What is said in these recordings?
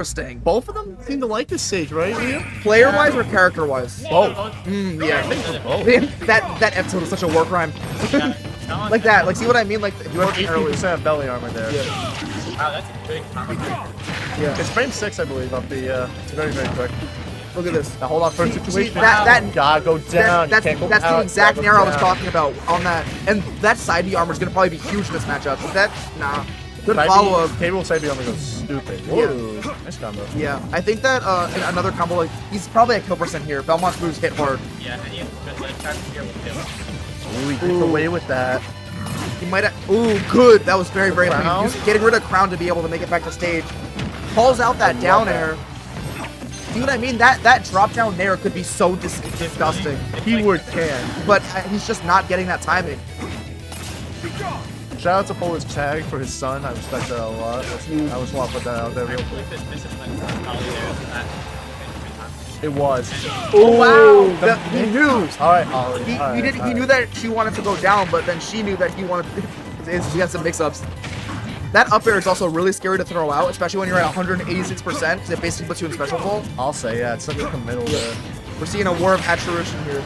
Interesting. Both of them seem to like this stage, right? Player-wise or character-wise? Both. Yeah. Oh. That episode was such a war crime. Like that. Like, see what I mean? Like, you have 18% of belly armor there. Yeah. Wow, that's a big comment. Yeah. It's frame 6, I believe, of the. It's very, very quick. Look at this. Now hold on, first situation. That gotta go down. That's you can't go the out, exact gotta go narrow I was down. talking about on that. And that side B armor is gonna probably be huge in this matchup. Nah. Good Side B- follow-up. Cable side B armor goes stupid. Whoa. Nice combo. Yeah, I think that in another combo, like, he's probably at kill percent here. Belmont's moves hit hard. Yeah, and you have good ledge trap here with him. Ooh, he gets away with that. He might have. Ooh, good. That was very, very clean. Crown? He's getting rid of Crown to be able to make it back to stage. Calls out that down air. See what I mean? That drop down there could be so disgusting. Keyword can. But he's just not getting that timing. Shout out to PolarChan for his son. I respect that a lot. I just want to put that out there real quick. It was. Oh wow! He knew. All right, Ollie. He knew that she wanted to go down, but then she knew that he wanted. He had some mix-ups. That up air is also really scary to throw out, especially when you're at 186%, because it basically puts you in special pull. I'll say, yeah, it's like a middle there. We're seeing a war of attrition here.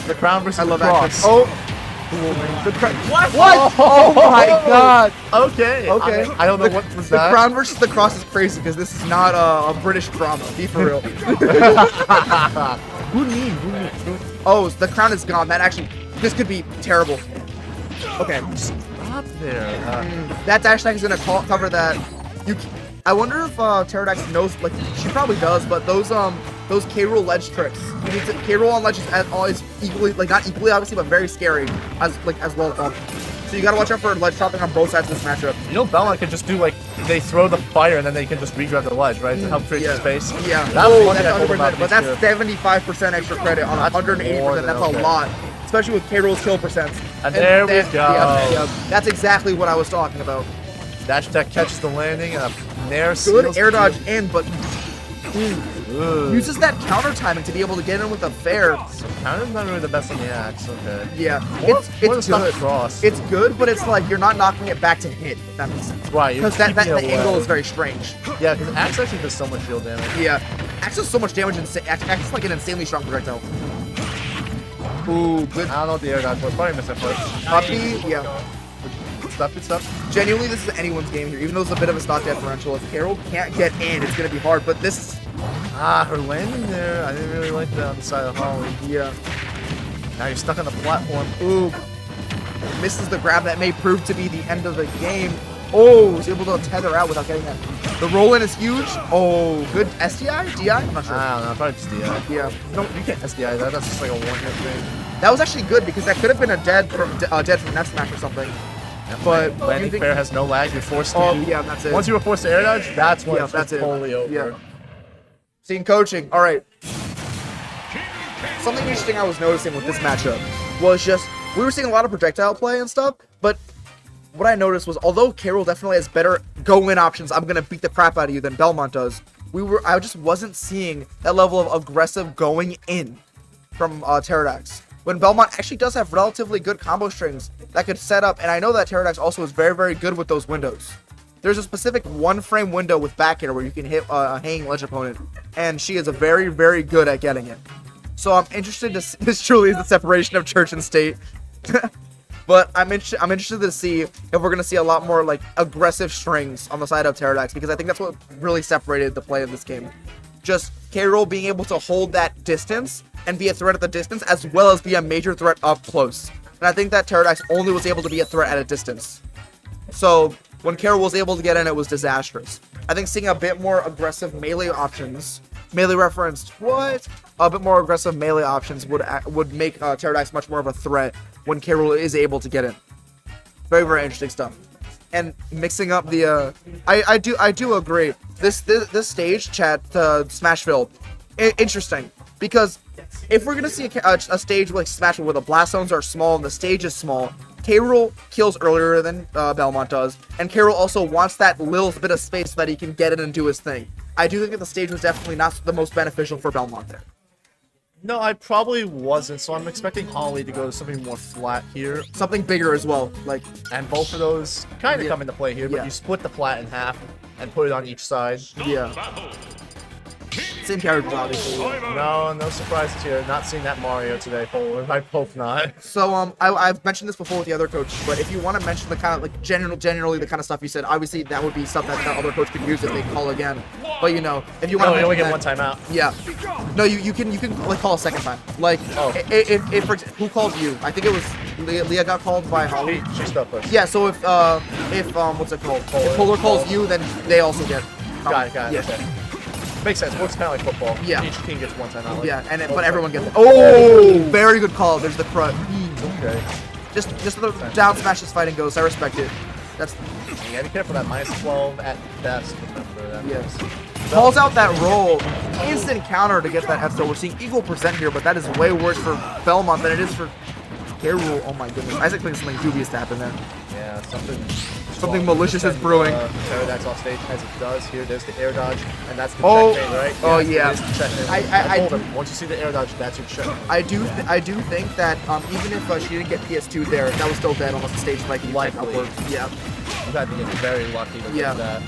The crown versus I love the that. cross. Oh! What? What? Oh my god! Okay. Okay. I don't know what was The that. crown versus the cross is crazy because this is not a British drama. Be for real. Who knew? Oh, the crown is gone. That actually, this could be terrible. Okay. Stop there. That dash attack is gonna cover that. I wonder if Teridax knows, like, she probably does, but those K-Rool ledge tricks. K-Rool on ledge is always equally, like, not equally obviously, but very scary as well. So you gotta watch out for ledge chopping on both sides of this matchup. You know, Belmont can just do, like, they throw the fire and then they can just regrab the ledge, right? To help create the space. Yeah. That was one that's thing I told about 100%, but that's 75% extra credit on 180%. That's a lot. Especially with K-Rool's kill percents. And there we go. Yeah, that's exactly what I was talking about. Dash attack catches the landing and a nair Good seals air the dodge kill. in, but uses that counter timing to be able to get in with a fair. Counter's not really the best on the axe, okay. Yeah, Or it's the stuff good. across. It's good, but it's like you're not knocking it back to hit. If that makes sense. Right, Because the angle is very strange. Yeah, because axe actually does so much shield damage. Yeah, axe does so much damage. Axe is like an insanely strong projectile. Ooh, good. I don't know what the air dodge was. Probably missed that first. Puppy, yeah. Good stuff. Genuinely, this is anyone's game here. Even though it's a bit of a stock differential, if Carol can't get in, it's gonna be hard. But this, Her landing there, I didn't really like that on the side of Holly. yeah. Now you're stuck on the platform. Ooh, misses the grab that may prove to be the end of the game. Oh, he's able to tether out without getting that. The roll-in is huge. Oh, good SDI? DI? I'm not sure. I don't know, probably just DI. Yeah. No, you can't SDI that. That's just like a one-hit thing. That was actually good because that could have been a dead from F smash or something. But landing fair has no lag. You're forced to. Oh yeah, that's it. Once you were forced to air dodge, that's when it's that's it. totally over. Yeah. Seeing coaching. All right. Something interesting I was noticing with this matchup was just we were seeing a lot of projectile play and stuff, but what I noticed was although Carol definitely has better go-in options, I'm gonna beat the crap out of you than Belmont does. I just wasn't seeing that level of aggressive going in from Teridax. When Belmont actually does have relatively good combo strings that could set up, and I know that Teridax also is very, very good with those windows. There's a specific one-frame window with back air where you can hit a hanging ledge opponent, and she is a very, very good at getting it. So I'm interested to see, this truly is the separation of church and state. But I'm interested to see if we're going to see a lot more like aggressive strings on the side of Teridax, because I think that's what really separated the play of this game. Just K-Rool being able to hold that distance and be a threat at the distance, as well as be a major threat up close. And I think that Teridax only was able to be a threat at a distance. So when K-Rool was able to get in, it was disastrous. I think seeing a bit more aggressive melee options, melee referenced, what? A bit more aggressive melee options would make Teridax much more of a threat when K-Rool is able to get in. Very, very interesting stuff. And mixing up the, I do agree. This stage, chat, Smashville, interesting, because if we're gonna see a stage like Smashville where the blast zones are small and the stage is small, K-Rool kills earlier than Belmont does, and K-Rool also wants that little bit of space so that he can get in and do his thing. I do think that the stage was definitely not the most beneficial for Belmont there. No, I probably wasn't, so I'm expecting Holly to go to something more flat here. Something bigger as well, like. And both of those kind of Yeah. come into play here, but Yeah. you split the flat in half. and put it on each side. Yeah. Same characters, obviously. No surprises here. Not seeing that Mario today, Polar. I hope not. So I've mentioned this before with the other coach, but if you want to mention the kind of like generally the kind of stuff you said, obviously that would be stuff that the other coach could use if they call again. But you know, if you want No, to you only get mention one that- timeout. Yeah. No, you can like call a second time. Like if for who called you? I think it was Leah got called by Holly. She's stuck first. Yeah. So if what's it called? If Polar calls you, then they also get. Got it. Yeah. Okay. Makes sense. Works kind of like football. Yeah. Each team gets one timeout. Like, Yeah, but everyone gets it. Oh, very good call. There's the crutch. Okay. Just the down smash this fighting goes. I respect it. That's Yeah, be careful that -12 at best. Remember that. yes. Calls out that roll. Instant counter to get that F. So we're seeing equal percent here, but that is way worse for Belmont than it is for Rool. Oh my goodness. Isaac thinks something dubious to happen there. Yeah, Something malicious is brewing. Teridax off stage as it does here. There's the air dodge, and that's the Oh. checkmate, right? Oh, Yes, yeah. it is the checkmate. I told do- him, once you see the air dodge, that's your checkmate. I do think that even if she didn't get PS2 there, that was still dead unless the stage spike and you Likely. upwards. Yeah. You had to get very lucky to Yeah. get that.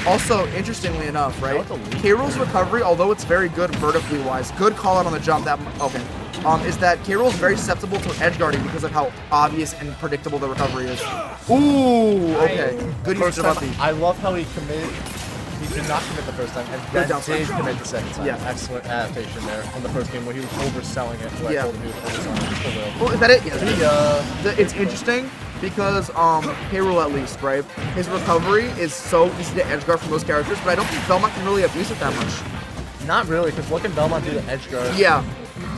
Also, interestingly enough, right? What the lead? K-Rool's recovery, although it's very good vertically wise, good call out on the jump. Is that K-Rool's very susceptible to edge guarding because of how obvious and predictable the recovery is. Ooh, okay. Good use First of time, Buffy. I love how he committed. He did not commit the first time, and Good then down did smash. commit the second time. Yeah. Excellent adaptation there on the first game where he was overselling it. Where Yeah. I told him he was overselling it. For real. Oh, is that it? Yeah. Yeah. It's interesting because K-Rool at least, right? His recovery is so easy to edge guard from those characters, but I don't think Belmont can really abuse it that much. Not really, because what can Belmont do to edge guard? Yeah.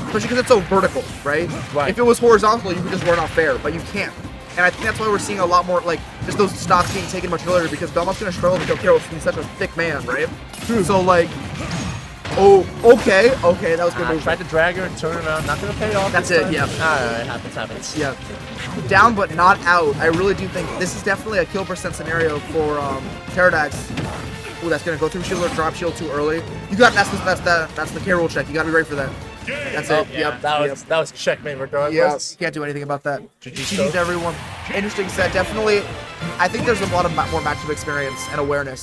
Especially because it's so vertical, right? Right. If it was horizontal, you could just run off fair, but you can't. And I think that's why we're seeing a lot more, like, just those stocks being taken much earlier, because Belmont's going to struggle to kill K-Rool because he's such a thick man, right? So, like, oh, okay, that was good I move. tried to drag her, turn around, not going to pay off. That's this it, time. yeah. Alright, happens. Yeah. Down but not out. I really do think this is definitely a kill percent scenario for Teridax. Ooh, that's gonna go through shield or drop shield too early. You got that's the K-Rool check. You gotta be ready for that. That's it. yeah. Yep. That was checkmate regardless. Yeah. Can't do anything about that. GG's everyone. Interesting set. Definitely. I think there's a lot of more matchup experience and awareness.